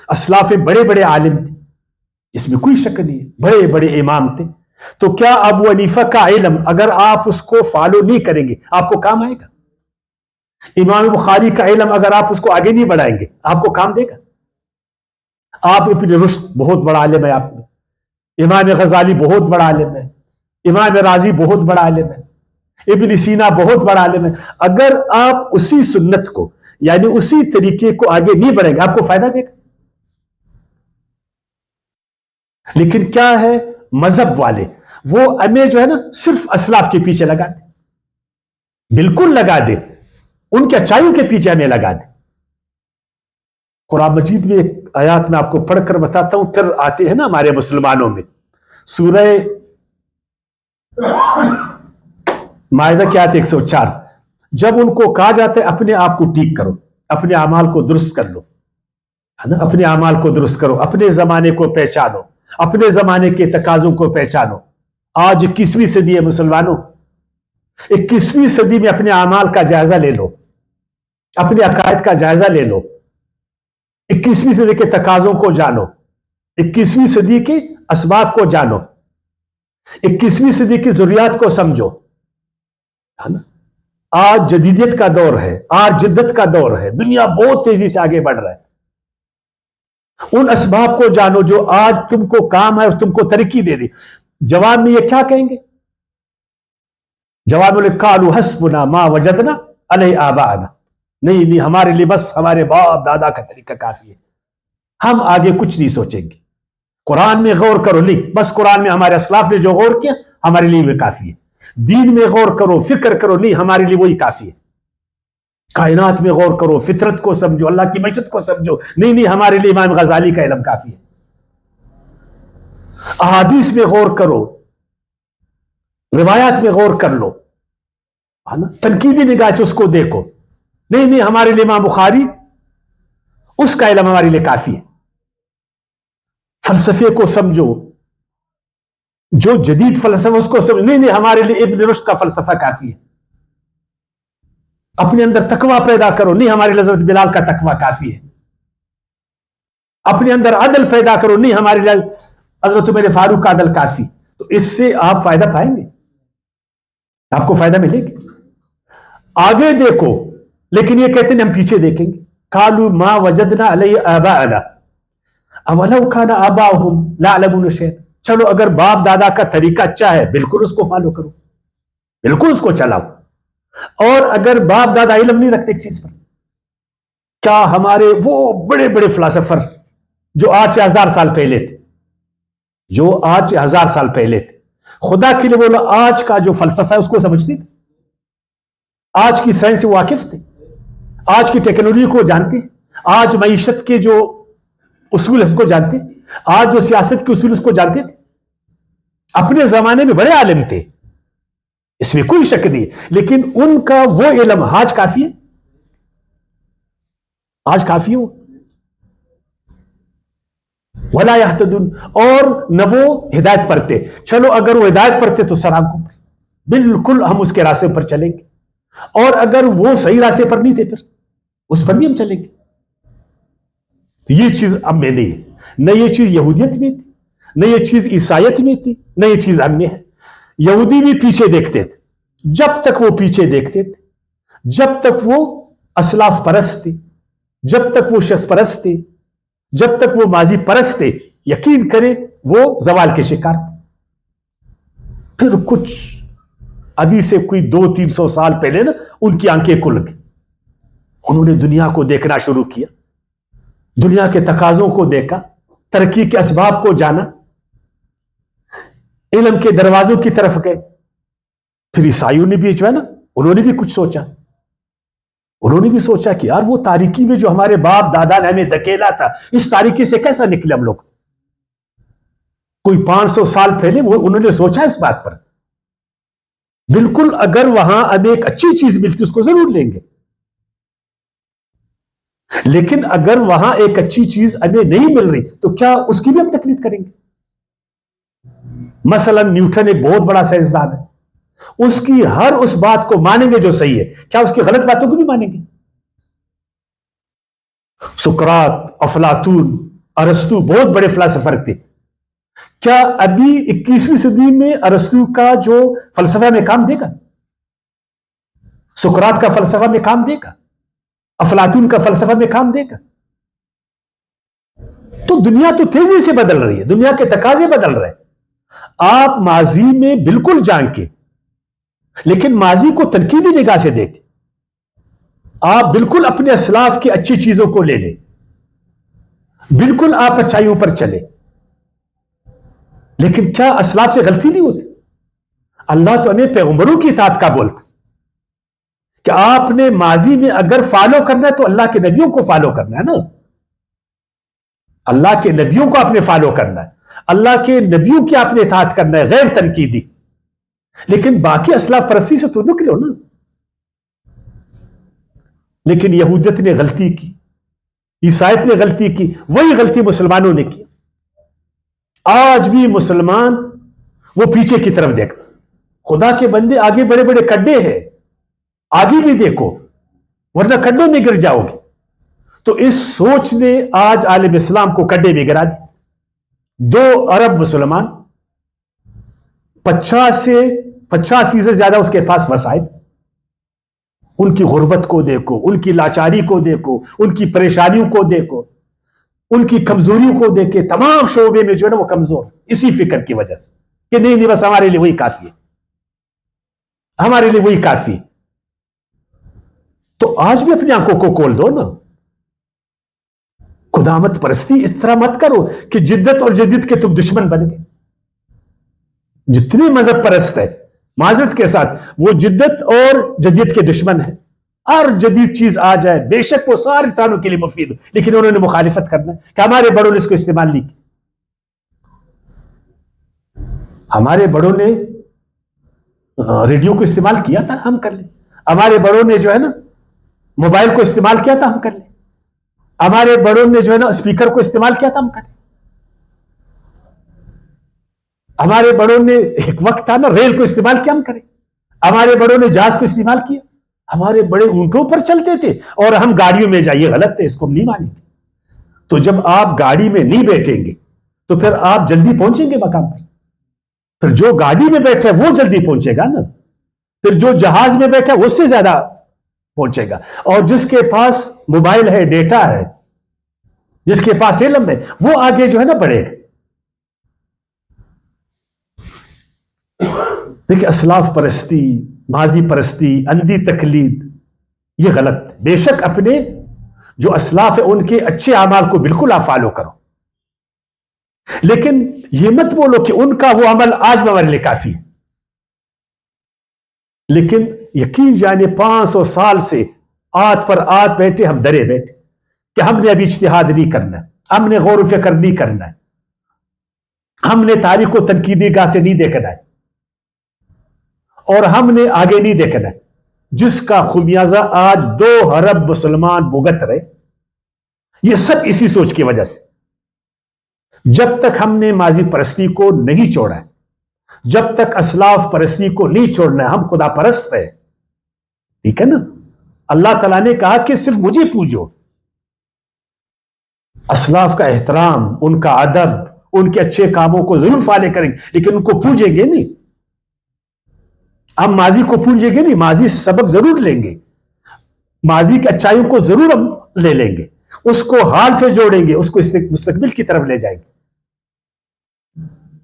اسلاف بڑے بڑے عالم تھے، اس میں کوئی شک نہیں ہے، بڑے بڑے امام تھے. تو کیا ابو حنیفہ کا علم اگر آپ اس کو فالو نہیں کریں گے آپ کو کام آئے گا؟ امام بخاری کا علم اگر آپ اس کو آگے نہیں بڑھائیں گے آپ کو کام دے گا؟ آپ ابن رشد بہت بڑا عالم ہے، آپ میں امام غزالی بہت بڑا عالم ہے، امام راضی بہت بڑا عالم ہے، ابن سینا بہت بڑا عالم ہے. اگر آپ اسی سنت کو یعنی اسی طریقے کو آگے نہیں بڑھیں گے آپ کو فائدہ دے گا. لیکن کیا ہے، مذہب والے وہ ہمیں جو ہے نا صرف اسلاف کے پیچھے لگا دے، بالکل لگا دے، ان کے اچائیوں کے پیچھے ہمیں لگا دے. قرآن مجید میں ایک آیات میں آپ کو پڑھ کر بتاتا ہوں، پھر آتے ہیں نا ہمارے مسلمانوں میں. سورہ مائدہ کی آیت 104، جب ان کو کہا جاتا ہے اپنے آپ کو ٹھیک کرو، اپنے اعمال کو درست کر لو، اپنے اعمال کو درست کرو، اپنے زمانے کو پہچانو، اپنے زمانے کے تقاضوں کو پہچانو. آج 21ویں صدی ہے مسلمانوں، 21ویں صدی میں اپنے اعمال کا جائزہ لے لو، اپنے عقائد کا جائزہ لے لو، 21ویں صدی کے تقاضوں کو جانو، 21ویں صدی کے اسباب کو جانو، 21ویں صدی کی ضروریات کو سمجھو. آج جدیدیت کا دور ہے، آج جدت کا دور ہے، دنیا بہت تیزی سے آگے بڑھ رہا ہے. ان اسباب کو جانو جو آج تم کو کام ہے اور تم کو ترقی دے دی. جواب میں یہ کیا کہیں گے؟ جواب میں قالوا حسبنا ما وجدنا علیہ آباءنا، نہیں ہمارے لیے بس ہمارے باپ دادا کا طریقہ کافی ہے، ہم آگے کچھ نہیں سوچیں گے. قرآن میں غور کرو، نہیں بس قرآن میں ہمارے اسلاف نے جو غور کیا ہمارے لیے وہ کافی ہے. دین میں غور کرو، فکر کرو، نہیں ہمارے لیے وہی کافی ہے. کائنات میں غور کرو، فطرت کو سمجھو، اللہ کی معیشت کو سمجھو، نہیں ہمارے لیے امام غزالی کا علم کافی ہے. احادیث میں غور کرو، روایات میں غور کر لو، تنقیدی نگاہ سے اس کو دیکھو، نہیں ہمارے لیے امام بخاری اس کا علم ہمارے لیے کافی ہے. فلسفے کو سمجھو، جو جدید فلسفہ اس کو سمجھو، نہیں ہمارے لیے ابن رشد کا فلسفہ کافی ہے. اپنے اندر تقوی پیدا کرو، نہیں ہمارے لیے حضرت بلال کا تقوی کافی ہے. اپنے اندر عدل پیدا کرو، نہیں ہمارے لیے حضرت عمر فاروق کا عدل کافی، تو اس سے آپ فائدہ پائیں گے، آپ کو فائدہ ملے گی. آگے دیکھو، لیکن یہ کہتے ہیں ہم پیچھے دیکھیں گے. قالوا ما وجدنا علیہ آباءنا اولو کان آباؤہم لا یعلمون شیئا. چلو اگر باپ دادا کا طریقہ اچھا ہے بالکل اس کو فالو کرو، بالکل اس کو چلاؤ. اور اگر باپ دادا علم نہیں رکھتے ایک چیز پر، کیا ہمارے وہ بڑے بڑے فلاسفر جو آج سے 1000 سال پہلے تھے، جو آج سے 1000 سال پہلے تھے، خدا کے لیے بولا آج کا جو فلسفہ ہے اس کو سمجھتے تھے؟ آج کی سائنس سے واقف تھے؟ آج کی ٹیکنالوجی کو جانتے؟ آج معیشت کے جو اصول ہے اس کو جانتے؟ آج جو سیاست کے اصول اس کو جانتے تھے؟ اپنے زمانے میں بڑے عالم تھے، اس میں کوئی شک نہیں، لیکن ان کا وہ علم آج کافی ہے؟ آج کافی ہے وہ؟ ولا یہتدون، اور نہ وہ ہدایت پرتے. چلو اگر وہ ہدایت پرتے تو سلام کو بالکل ہم اس کے راستے پر چلیں گے، اور اگر وہ صحیح راستے پر نہیں تھے پھر اس پر بھی ہم چلیں گے. یہ چیز اب میں نہیں ہے، نہ یہ چیز یہودیت میں تھی، نہ یہ چیز عیسائیت میں تھی، نہ یہ چیز ہم میں ہے. یہودی بھی پیچھے دیکھتے تھے، جب تک وہ پیچھے دیکھتے تھے، جب تک وہ اسلاف پرست تھے، جب تک وہ شخص پرست تھے، جب تک وہ ماضی پرست تھے، یقین کرے وہ زوال کے شکار تھے. پھر کچھ ابھی سے کوئی 200-300 سال پہلے نا ان کی آنکھیں کھل گئی، انہوں نے دنیا کو دیکھنا شروع کیا، دنیا کے تقاضوں کو دیکھا، ترقی کے اسباب کو جانا، علم کے دروازوں کی طرف گئے. پھر عیسائیوں نے بھی جو ہے نا انہوں نے بھی کچھ سوچا، انہوں نے بھی سوچا کہ یار وہ تاریکی میں جو ہمارے باپ دادا نے ہمیں دھکیلا تھا، اس تاریکی سے کیسا نکلے ہم لوگ. کوئی 500 سال پہلے وہ انہوں نے سوچا اس بات پر. بالکل اگر وہاں ہمیں ایک اچھی چیز ملتی اس کو ضرور لیں گے، لیکن اگر وہاں ایک اچھی چیز ہمیں نہیں مل رہی تو کیا اس کی بھی ہم تقلید کریں گے؟ مثلا نیوٹن ایک بہت بڑا سائنسدان ہے، اس کی ہر اس بات کو مانیں گے جو صحیح ہے، کیا اس کی غلط باتوں کو بھی مانیں گے؟ سقراط، افلاطون، ارسطو بہت بڑے فلسفر تھے. کیا ابھی 21ویں صدی میں ارسطو کا جو فلسفہ میں کام دے گا؟ سقراط کا فلسفہ میں کام دے گا؟ افلاطون کا فلسفہ میں کام دے گا؟ تو دنیا تو تیزی سے بدل رہی ہے، دنیا کے تقاضے بدل رہے ہیں. آپ ماضی میں بالکل جان کے، لیکن ماضی کو تنقیدی نگاہ سے دیکھ، آپ بالکل اپنے اسلاف کی اچھی چیزوں کو لے لیں، بالکل آپ اچھائیوں پر چلے، لیکن کیا اسلاف سے غلطی نہیں ہوتی؟ اللہ تو ہمیں پیغمبروں کی اطاعت کا بولتا کہ آپ نے ماضی میں اگر فالو کرنا ہے تو اللہ کے نبیوں کو فالو کرنا ہے نا، اللہ کے نبیوں کو آپ نے فالو کرنا ہے، اللہ کے نبیوں کی آپ نے اطاعت کرنا ہے غیر تنقیدی. لیکن باقی اسلاف پرستی سے تو نکلو نا. لیکن یہودیت نے غلطی کی، عیسائیت نے غلطی کی، وہی غلطی مسلمانوں نے کی. آج بھی مسلمان وہ پیچھے کی طرف دیکھتا. خدا کے بندے آگے بڑے بڑے کڈے ہیں، آگے بھی دیکھو ورنہ کڈوں میں گر جاؤ گے. تو اس سوچ نے آج عالم اسلام کو کڈے میں گرا دی. 2 ارب مسلمان، 50% زیادہ اس کے پاس وسائل، ان کی غربت کو دیکھو، ان کی لاچاری کو دیکھو، ان کی پریشانیوں کو دیکھو، ان کی کمزوریوں کو دیکھے، تمام شعبے میں جو ہے نا وہ کمزور، اسی فکر کی وجہ سے کہ نہیں بس ہمارے لیے وہی کافی ہے، ہمارے لیے وہی کافی. تو آج بھی اپنی آنکھوں کو کھول دو نا. خدامت پرستی اس طرح مت کرو کہ جدت اور جدید کے تم دشمن بن گئے. جتنے مذہب پرست ہے معذرت کے ساتھ وہ جدت اور جدید کے دشمن ہے. ہر جدید چیز آ جائے بے شک وہ سارے انسانوں کے لیے مفید ہو، لیکن انہوں نے مخالفت کرنا ہے کہ ہمارے بڑوں نے اس کو استعمال نہیں کیا. ہمارے بڑوں نے ریڈیو کو استعمال کیا تھا، ہم کر لیں. ہمارے بڑوں نے جو ہے نا موبائل کو استعمال کیا تھا، ہم کر لیں. ہمارے بڑوں نے جو ہے نا اسپیکر کو استعمال کیا تھا، ہم کر لیں. ہمارے بڑوں نے ایک وقت تھا نا ریل کو استعمال کیا، ہم کریں. ہمارے بڑوں نے جہاز کو استعمال کیا. ہمارے بڑے اونٹوں پر چلتے تھے اور ہم گاڑیوں میں جائیے، غلط ہے، اس کو ہم نہیں مانیں گے. تو جب آپ گاڑی میں نہیں بیٹھیں گے تو پھر آپ جلدی پہنچیں گے مقام پر. پھر جو گاڑی میں بیٹھے وہ جلدی پہنچے گا نا, پھر جو جہاز میں بیٹھا اس سے زیادہ پہنچے گا, اور جس کے پاس موبائل ہے, ڈیٹا ہے, جس کے پاس علم ہے, وہ آگے جو ہے نا بڑھے گا. دیکھیں, اسلاف پرستی, ماضی پرستی, اندھی تقلید, یہ غلط. بے شک اپنے جو اسلاف ہے ان کے اچھے اعمال کو بالکل آپ فالو کرو, لیکن یہ مت بولو کہ ان کا وہ عمل آج ہمارے لیے کافی ہے. لیکن یقین جانے 500 سال سے آت پر آت بیٹھے ہم ڈرے بیٹھے کہ ہم نے ابھی اجتہاد نہیں کرنا, ہم نے غور و فکر نہیں کرنا ہے, ہم نے تاریخ کو تنقیدی گاہ سے نہیں دیکھنا ہے, اور ہم نے آگے نہیں دیکھنا ہے, جس کا خمیازہ آج 2 ارب مسلمان بھگت رہے. یہ سب اسی سوچ کی وجہ سے. جب تک ہم نے ماضی پرستی کو نہیں چھوڑا ہے, جب تک اسلاف پرستی کو نہیں چھوڑنا ہے, ہم خدا پرست ہے. ٹھیک ہے نا, اللہ تعالیٰ نے کہا کہ صرف مجھے پوجو. اسلاف کا احترام, ان کا ادب, ان کے اچھے کاموں کو ضرور فالو کریں گے, لیکن ان کو پوجیں گے نہیں. ہم ماضی کو پوجیں گے نہیں, ماضی سبق ضرور لیں گے, ماضی کی اچھائیوں کو ضرور ہم لے لیں گے, اس کو حال سے جوڑیں گے, اس کو مستقبل کی طرف لے جائیں گے.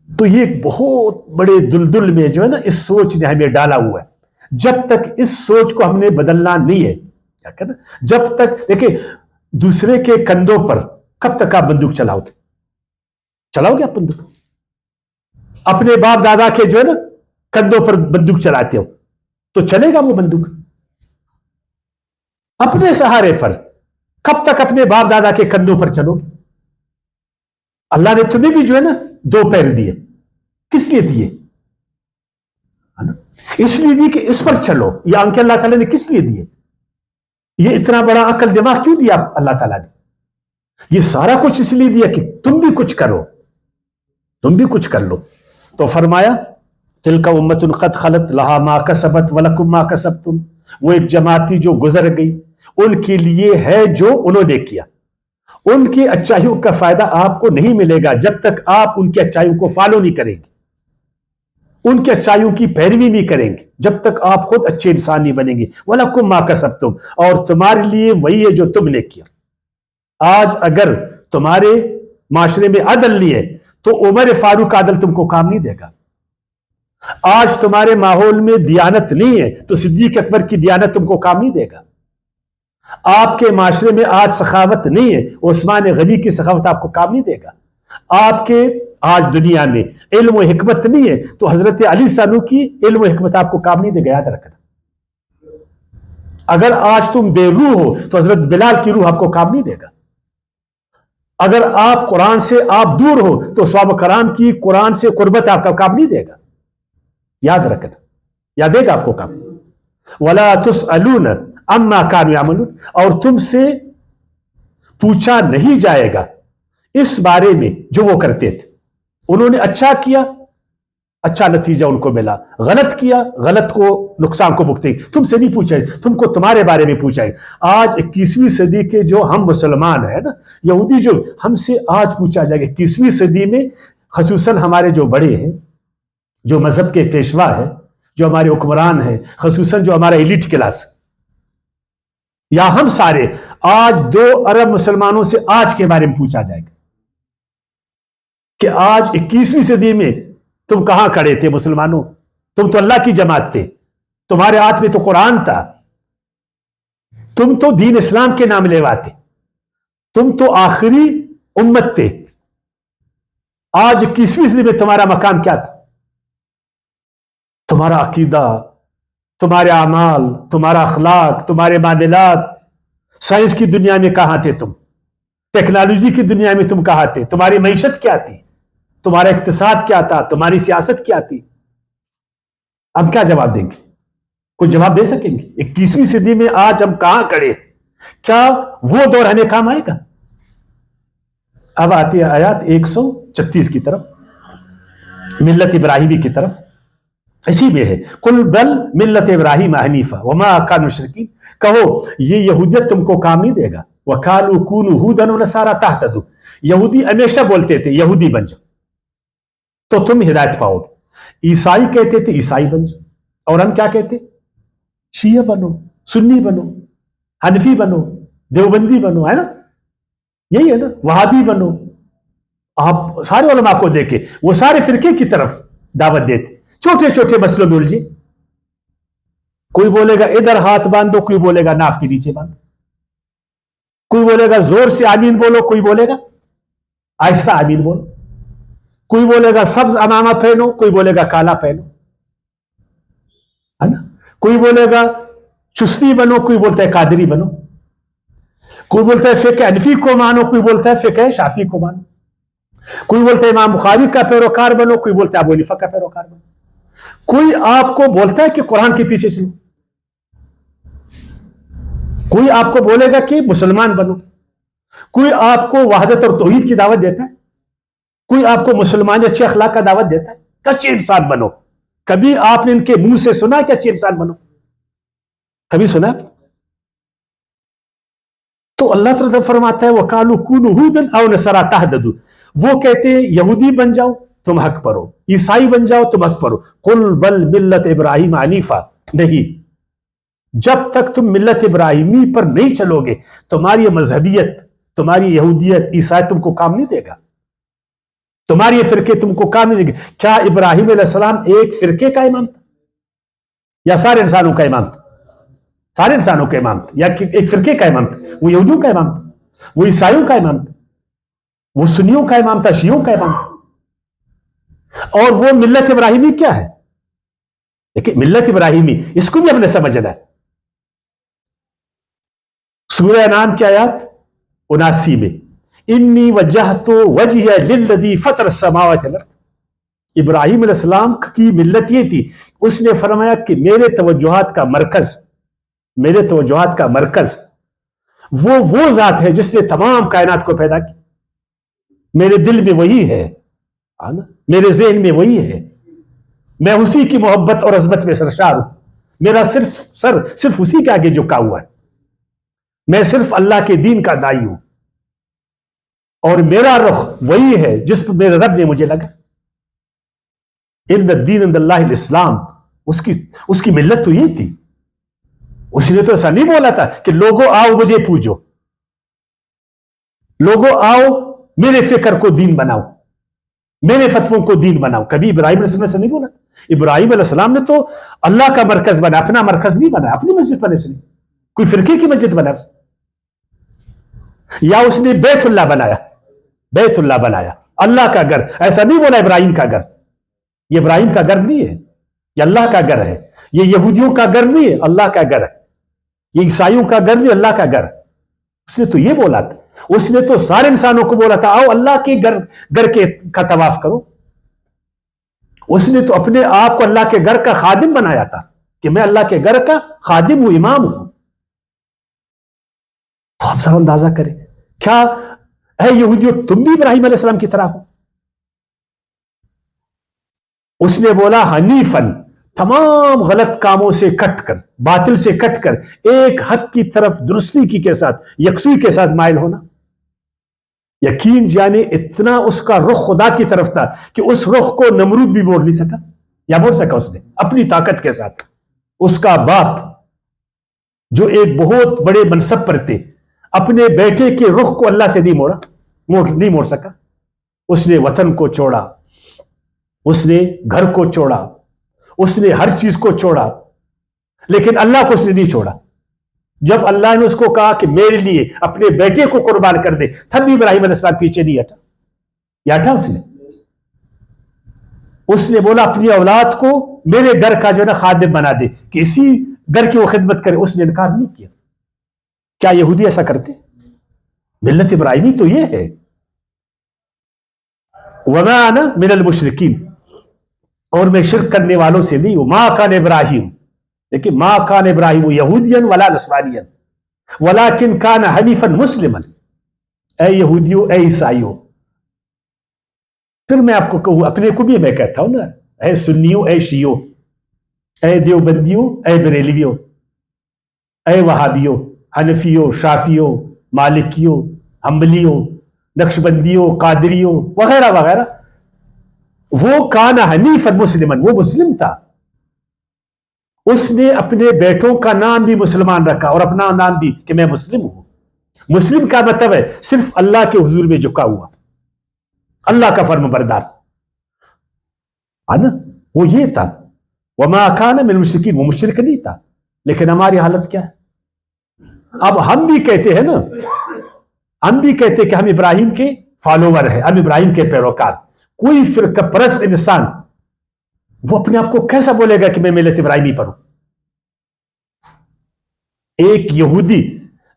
تو یہ ایک بہت بڑے دلدل میں جو ہے نا اس سوچ نے ہمیں ڈالا ہوا ہے. جب تک اس سوچ کو ہم نے بدلنا نہیں ہے, جب تک دیکھیں دوسرے کے کندھوں پر کب تک آپ بندوق چلاؤ گے آپ بندوق؟ اپنے باپ دادا کے جو ہے نا کندھوں پر بندوق چلاتے ہو تو چلے گا وہ بندوق؟ اپنے سہارے پر کب تک اپنے باپ دادا کے کندھوں پر چلو گے؟ اللہ نے تمہیں بھی جو ہے نا 2 پیر دیے, کس لیے دیے؟ اس لیے دیے کہ اس پر چلو. یہ آنکھیں اللہ تعالیٰ نے کس لیے دیے؟ یہ اتنا بڑا عقل دماغ کیوں دیا اللہ تعالیٰ نے؟ یہ سارا کچھ اس لیے دیا کہ تم بھی کچھ کرو, تم بھی کچھ کر لو. تو فرمایا تلک امۃ قد خلت لہا ما کسبت ولکم ما کسبتم, وہ ایک جماعت تھی جو گزر گئی, ان کے لیے ہے جو انہوں نے کیا. ان کی اچھائیوں کا فائدہ آپ کو نہیں ملے گا جب تک آپ ان کی اچھائیوں کو فالو نہیں کریں گے, ان کی اچھائیوں کی پیروی نہیں کریں گے, جب تک آپ خود اچھے انسان نہیں بنیں گے. وَلَكُمْ مَا كَسَبْتُمْ, اور تمہارے لیے وہی ہے جو تم نے کیا. آج اگر تمہارے معاشرے میں عدل نہیں ہے تو عمر فاروق عدل تم کو کام نہیں دے گا. آج تمہارے ماحول میں دیانت نہیں ہے تو صدیق اکبر کی دیانت تم کو کام نہیں دے گا. آپ کے معاشرے میں آج سخاوت نہیں ہے, عثمان غنی کی سخاوت آپ کو کام نہیں دے گا. آپ کے آج دنیا میں علم و حکمت نہیں ہے تو حضرت علی ثانو کی علم و حکمت آپ کو کام نہیں دے گا. یاد رکھنا, اگر آج تم بے روح ہو تو حضرت بلال کی روح آپ کو کام نہیں دے گا. اگر آپ قرآن سے آپ دور ہو تو صحابہ کرام کی قرآن سے قربت آپ کا کام نہیں دے گا. یاد رکھنا, یا دے گا آپ کو کام. وَلَا تُسْأَلُونَ عَمَّا كَانُوا يَعْمَلُونَ, اور تم سے پوچھا نہیں جائے گا اس بارے میں جو وہ کرتے تھے. انہوں نے اچھا کیا, اچھا نتیجہ ان کو ملا, غلط کیا, غلط کو نقصان کو بھگتے. تم سے نہیں پوچھا, تم کو تمہارے بارے میں پوچھا ہے. آج 21ویں صدی کے جو ہم مسلمان ہیں نا, یہودی, جو ہم سے آج پوچھا جائے گا 21ویں صدی میں, خصوصاً ہمارے جو بڑے ہیں, جو مذہب کے پیشوا ہے, جو ہمارے حکمران ہیں, خصوصاً جو ہمارا ایلیٹ کلاس, یا ہم سارے آج 2 ارب مسلمانوں سے آج کے بارے میں پوچھا جائے گا کہ آج 21ویں صدی میں تم کہاں کھڑے تھے مسلمانوں؟ تم تو اللہ کی جماعت تھے, تمہارے ہاتھ میں تو قرآن تھا, تم تو دین اسلام کے نام لیواتے, تم تو آخری امت تھے. آج 21ویں صدی میں تمہارا مقام کیا تھا؟ تمہارا عقیدہ, تمہارے اعمال, تمہارا اخلاق, تمہارے معاملات. سائنس کی دنیا میں کہاں تھے تم؟ ٹیکنالوجی کی دنیا میں تم کہاں تھے؟ تمہاری معیشت کیا تھی؟ تمہارا اقتصاد کیا تھا؟ تمہاری سیاست کیا تھی؟ ہم کیا جواب دیں گے؟ کوئی جواب دے سکیں گے؟ 21ویں صدی میں آج ہم کہاں کھڑے؟ کیا وہ دور ہمیں کام آئے گا؟ اب آتی ہے آیات 136 کی طرف, ملت ابراہیمی کی طرف. اسی میں ہے قل بل ملت ابراہیم حنیفہ وما کان مشرکین, کہو یہ یہودیت تم کو کام نہیں دے گا. وقالوا کونوا ھودا ونصارى تہتدوا, یہودی ہمیشہ بولتے تھے یہودی بن جاؤ تو تم ہدایت پاؤ گے، عیسائی کہتے تھے عیسائی بن جاؤ، اور ہم کیا کہتے؟ شیعہ بنو، سنی بنو، حنفی بنو، دیوبندی بنو، ہے نا؟ یہی ہے نا، وہابی بنو۔ آپ سارے علماء کو دیکھیں، وہ سارے فرقے کی طرف دعوت دیتے، چھوٹے چھوٹے مسئلوں میں الجھے، کوئی بولے گا ادھر ہاتھ باندھو، کوئی بولے گا ناف کے نیچے باندھو، کوئی بولے گا زور سے آمین بولو، کوئی بولے گا آہستہ آمین بولو، کوئی بولے گا سبز امامہ پہنو، کوئی بولے گا کالا پہنو، ہے نا؟ کوئی بولے گا چشتی بنو، کوئی بولتا ہے قادری بنو، کوئی بولتا ہے فقہ حنفی کو مانو، کوئی بولتا ہے فقہ شافعی کو مانو، کوئی بولتا ہے امام بخاری کا پیروکار بنو، کوئی بولتا ہے ابو حنیفہ کا پیروکار بنو، کوئی آپ کو بولتا ہے کہ قرآن کے پیچھے چلو، کوئی آپ کو بولے گا کہ مسلمان بنو، کوئی آپ کو وحدت اور توحید کی دعوت دیتا ہے، کوئی آپ کو مسلمان اچھے اخلاق کا دعوت دیتا ہے کہ اچھے انسان بنو۔ کبھی آپ نے ان کے منہ سے سنا کہ اچھے انسان بنو؟ کبھی سنا؟ تو اللہ تعالیٰ فرماتا ہے وَقَالُوا كُونُوا هُودًا أَوْ نَصَارَىٰ تَهْتَدُوا، وہ کہتے ہیں یہودی بن جاؤ تم حق پرو، عیسائی بن جاؤ تم حق پرو، قُلْ بَلْ مِلَّةَ إِبْرَاهِيمَ حَنِيفًا، نہیں، جب تک تم ملت ابراہیمی پر نہیں چلو گے تمہاری مذہبیت، تمہاری یہودیت، عیسائی تم کو کام نہیں دے گا، تمہاری یہ فرقے تم کو کام نہیں دے گا۔ کیا ابراہیم علیہ السلام ایک فرقے کا امام تھا یا سارے انسانوں کا امام تھا؟ سارے انسانوں کا امام تھا یا ایک فرقے کا امام تھا؟ وہ یہودیوں کا امام تھا، وہ عیسائیوں کا امام تھا، وہ سنیوں کا امام تھا، شیعوں کا امام تھا۔ اور وہ ملت ابراہیمی کیا ہے؟ دیکھیں ملت ابراہیمی اس کو بھی ہم نے سمجھنا ہے۔ سورہ انعام کی آیات 79 میں انی وجہت وجہی للذی فطر السماوات والارض، ابراہیم علیہ السلام کی ملت یہ تھی، اس نے فرمایا کہ میرے توجہات کا مرکز، میرے توجہات کا مرکز وہ ذات ہے جس نے تمام کائنات کو پیدا کی، میرے دل میں وہی ہے، میرے ذہن میں وہی ہے، میں اسی کی محبت اور عظمت میں سرشار ہوں، میرا صرف اسی کے آگے جھکا ہوا ہے، میں صرف اللہ کے دین کا دائی ہوں، اور میرا رخ وہی ہے جس پر میرے رب نے مجھے لگا۔ ان الدین عند اللہ الاسلام، اس کی ملت تو یہ تھی۔ اس نے تو ایسا نہیں بولا تھا کہ لوگوں آؤ مجھے پوجو، لوگوں آؤ میرے فکر کو دین بناؤ، میرے فتووں کو دین بناؤ، کبھی ابراہیم علیہ السلام سے نہیں بولا۔ ابراہیم علیہ السلام نے تو اللہ کا مرکز بنا، اپنا مرکز نہیں بنا، اپنی مسجد بنے، اس نے کوئی فرقے کی مسجد بنا، یا اس نے بیت اللہ بنایا، بیت اللہ بنایا، اللہ کا گھر، ایسا نہیں بولا ابراہیم کا گھر، یہ ابراہیم کا گھر نہیں ہے، یہ اللہ کا گھر ہے، یہ یہودیوں کا گھر نہیں ہے، اللہ کا گھر ہے، یہ عیسائیوں کا گھر نہیں، اللہ کا گھر۔ اس نے تو یہ بولا تھا، اس نے تو سارے انسانوں کو بولا تھا آؤ اللہ کے گھر کا طواف کرو۔ اس نے تو اپنے آپ کو اللہ کے گھر کا خادم بنایا تھا کہ میں اللہ کے گھر کا خادم ہوں، امام ہوں۔ تو آپ سب اندازہ کریں، کیا اے یہودیوں تم بھی ابراہیم علیہ السلام کی طرح ہو؟ اس نے بولا حنیفن، تمام غلط کاموں سے کٹ کر، باطل سے کٹ کر ایک حق کی طرف درستی کی کے ساتھ، یکسوئی کے ساتھ مائل ہونا۔ یقین جانے اتنا اس کا رخ خدا کی طرف تھا کہ اس رخ کو نمرود بھی موڑ نہیں سکا، یا موڑ سکا اس نے اپنی طاقت کے ساتھ۔ اس کا باپ جو ایک بہت بڑے منصب پر تھے، اپنے بیٹے کے رخ کو اللہ سے نہیں موڑ سکا۔ اس نے وطن کو چھوڑا، اس نے گھر کو چھوڑا، اس نے ہر چیز کو چھوڑا، لیکن اللہ کو اس نے نہیں چھوڑا۔ جب اللہ نے اس کو کہا کہ میرے لیے اپنے بیٹے کو قربان کر دے، تب بھی ابراہیم علیہ السلام پیچھے نہیں ہٹا، یا ہٹا اس نے بولا اپنی اولاد کو میرے گھر کا جو ہے نا خادم بنا دے کہ اسی گھر کی وہ خدمت کرے، اس نے انکار نہیں کیا۔ کیا یہودی ایسا کرتے؟ ملت ابراہیمی تو یہ ہے، وما انا من المشرکین، اور میں شرک کرنے والوں سے نہیں ہوں۔ ما کان ابراہیم، لیکن ما کان ابراہیم یہودیا ولا نصرانیا ولکن کان حنیفا مسلما۔ اے یہودیوں، اے عیسائیوں، پھر میں آپ کو کہوں، اپنے کو بھی میں کہتا ہوں نا، اے سنیوں، اے شیعوں، اے دیوبندیوں، اے بریلویوں، اے وہابیوں، حنفیوں، شافیوں، مالکیوں، حنبلیوں، نقشبندیوں، قادریوں وغیرہ وغیرہ، وہ کان حنیفا مسلمن، وہ مسلم تھا، اس نے اپنے بیٹوں کا نام بھی مسلمان رکھا اور اپنا نام بھی کہ میں مسلم ہوں۔ مسلم کا مطلب ہے صرف اللہ کے حضور میں جھکا ہوا، اللہ کا فرم بردار، نا؟ وہ یہ تھا، وما کان من المشرکین، وہ مشرک نہیں تھا۔ لیکن ہماری حالت کیا ہے؟ اب ہم بھی کہتے ہیں نا، ہم بھی کہتے ہیں کہ ہم ابراہیم کے فالوور ہیں، ہم ابراہیم کے پیروکار۔ کوئی فرقہ پرست انسان وہ اپنے آپ کو کیسا بولے گا کہ میں ملت ابراہیمی پر ہوں؟ ایک یہودی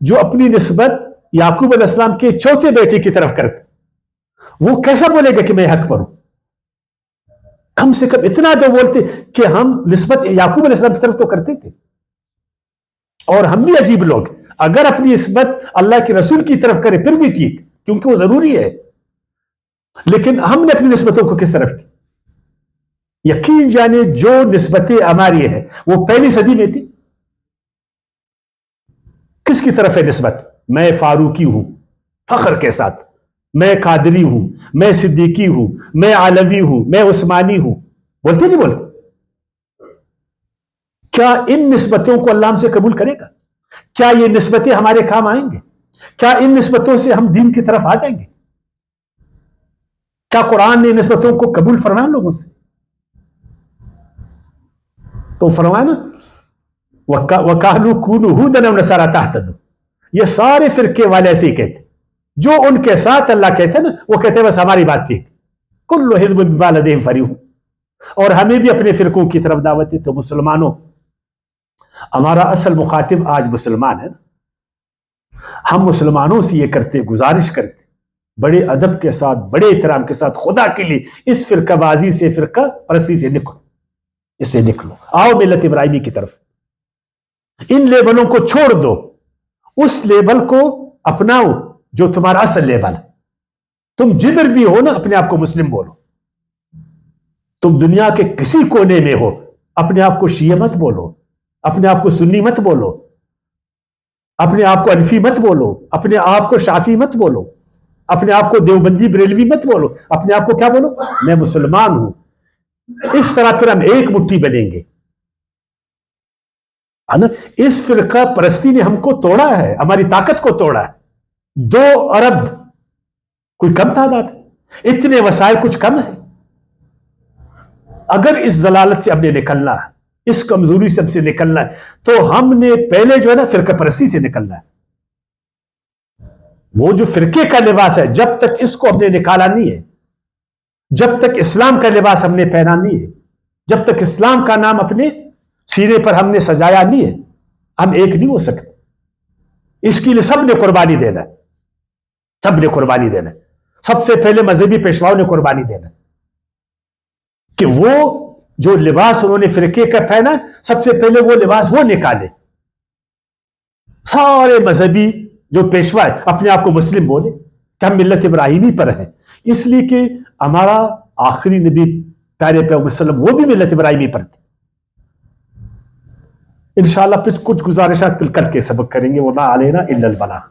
جو اپنی نسبت یعقوب علیہ السلام کے چوتھے بیٹے کی طرف کرتے، وہ کیسا بولے گا کہ میں حق پر ہوں؟ کم سے کم اتنا تو بولتے کہ ہم نسبت یعقوب علیہ السلام کی طرف تو کرتے تھے۔ اور ہم بھی عجیب لوگ، اگر اپنی نسبت اللہ کے رسول کی طرف کرے پھر بھی ٹھیک، کیونکہ وہ ضروری ہے، لیکن ہم نے اپنی نسبتوں کو کس طرف کی؟ یقین جانے جو نسبتیں ہماری ہیں وہ پہلی صدی میں تھی۔ کس کی طرف ہے نسبت؟ میں فاروقی ہوں فخر کے ساتھ، میں قادری ہوں، میں صدیقی ہوں، میں علوی ہوں، میں عثمانی ہوں، بولتے نہیں بولتے؟ کیا ان نسبتوں کو اللہ ہم سے قبول کرے گا؟ کیا یہ نسبتیں ہمارے کام آئیں گے؟ کیا ان نسبتوں سے ہم دین کی طرف آ جائیں گے؟ کیا قرآن نے نسبتوں کو قبول فرمایا لوگوں سے؟ تو فرمایا نا وَقَالُوا كُونُوا هُودًا أَوْ نَصَارَىٰ تَهْتَدُوا، یہ سارے فرقے والے ایسے ہی کہتے، جو ان کے ساتھ اللہ کہتے نا وہ کہتے بس ہماری بات ٹھیک، كُلُّ حِزْبٍ بِمَا لَدَيْهِمْ فَرِحُونَ۔ اور ہمیں بھی اپنے فرقوں کی طرف دعوت ہے۔ تو مسلمانوں، ہمارا اصل مخاطب آج مسلمان ہے، ہم مسلمانوں سے یہ کرتے، گزارش کرتے بڑے ادب کے ساتھ، بڑے احترام کے ساتھ، خدا کے لیے اس فرقہ بازی سے، فرقہ پرستی سے نکلو، اس سے نکلو، آؤ ملت ابراہیمی کی طرف، ان لیبلوں کو چھوڑ دو، اس لیبل کو اپناؤ جو تمہارا اصل لیبل ہے۔ تم جدھر بھی ہو نا اپنے آپ کو مسلم بولو، تم دنیا کے کسی کونے میں ہو اپنے آپ کو شیعہ مت بولو، اپنے آپ کو سنی مت بولو، اپنے آپ کو حنفی مت بولو، اپنے آپ کو شافعی مت بولو، اپنے آپ کو دیوبندی بریلوی مت بولو، اپنے آپ کو کیا بولو؟ میں مسلمان ہوں۔ اس طرح پھر ہم ایک مٹھی بنیں گے۔ اس فرقہ پرستی نے ہم کو توڑا ہے، ہماری طاقت کو توڑا ہے۔ 2 ارب کوئی کم تعداد ہے، اتنے وسائل کچھ کم ہے۔ اگر اس ضلالت سے ہم نے نکلنا ہے، اس کمزوری سے ہم سے نکلنا ہے، تو ہم نے پہلے جو ہے نا فرقہ پرستی سے نکلنا ہے۔ وہ جو فرقے کا لباس ہے، جب تک اس کو ہم نے نکالا نہیں ہے، جب تک اسلام کا لباس ہم نے پہنا نہیں ہے، جب تک اسلام کا نام اپنے سینے پر ہم نے سجایا نہیں ہے، ہم ایک نہیں ہو سکتے۔ اس کے لیے سب نے قربانی دینا ہے، سب نے قربانی دینا ہے۔ سب سے پہلے مذہبی پیشواؤں نے قربانی دینا ہے کہ وہ جو لباس انہوں نے فرقے کا پہنا، سب سے پہلے وہ لباس وہ نکالے۔ سارے مذہبی جو پیشوا ہے اپنے آپ کو مسلم بولے کہ ہم ملت ابراہیمی پر ہیں، اس لیے کہ ہمارا آخری نبی پیارے پیغمبر صلی اللہ علیہ وسلم وہ بھی ملت ابراہیمی پر تھے۔ انشاءاللہ پھر کچھ گزارشات کر کے سبق کریں گے، وما علینا الا البلاغ۔